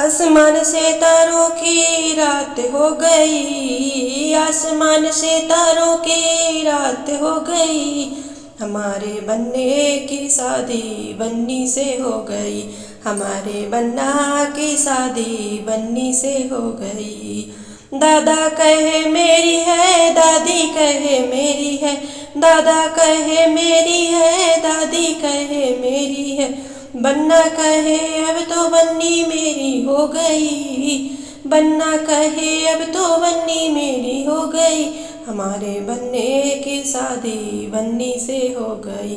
आसमान से तारों की रात हो गई, आसमान से तारों की रात हो गई। हमारे बन्ने की शादी बन्नी से हो गई, हमारे बन्ना की शादी बन्नी से हो गई। दादा कहे मेरी है, दादी कहे मेरी है, दादा कहे मेरी है, दादी कहे मेरी है। बन्ना कहे अब तो बन्नी मेरी हो गई, बन्ना कहे अब तो बन्नी मेरी हो गई। हमारे बन्ने की शादी बन्नी से हो गई।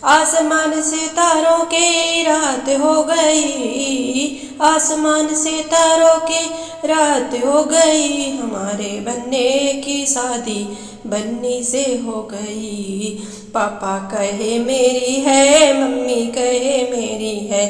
आसमान से तारों की रात हो गई, आसमान से तारों की रात हो गई। हमारे बन्ने की शादी बन्नी से हो गई। पापा कहे मेरी है, मम्मी कहे मेरी है,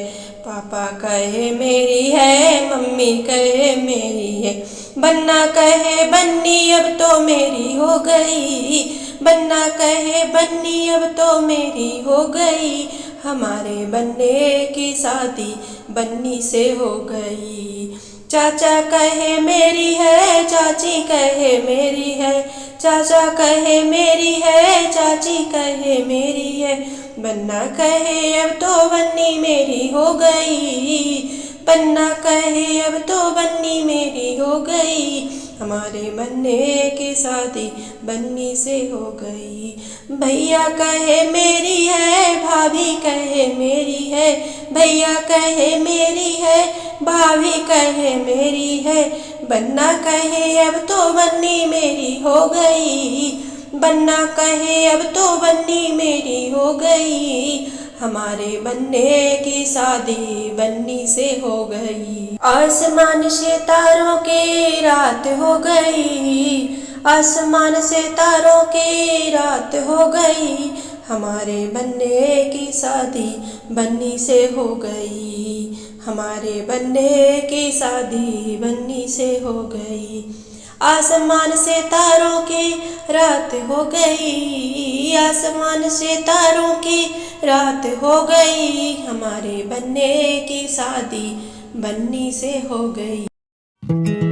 पापा कहे मेरी है, मम्मी कहे मेरी है। बन्ना कहे बन्नी अब तो मेरी हो गई, बन्ना कहे बन्नी अब तो मेरी हो गई। हमारे बन्ने की शादी बन्नी से हो गई। चाचा कहे मेरी है, चाची कहे मेरी है, चाचा कहे मेरी है, चाची कहे मेरी है। बन्ना कहे अब तो बन्नी मेरी हो गई, बन्ना कहे अब तो बन्नी मेरी हो गई। हमारे बन्ने की शादी बन्नी से हो गई। भैया कहे मेरी है, भाभी कहे मेरी है, भैया कहे मेरी है, भाभी कहे मेरी है। बन्ना कहे अब तो बन्नी मेरी हो गई, बन्ना कहे अब तो बन्नी मेरी हो गई। हमारे बन्ने की शादी बन्नी से हो गई। आसमान से तारों की रात हो गई, आसमान से तारों की रात हो गई। हमारे बन्ने की शादी बन्नी से हो गई, हमारे बन्ने की शादी बन्नी से हो गई। आसमान से तारों की रात हो गई, आसमान से तारों की रात हो गई। हमारे बन्ने की शादी बन्नी से हो गई।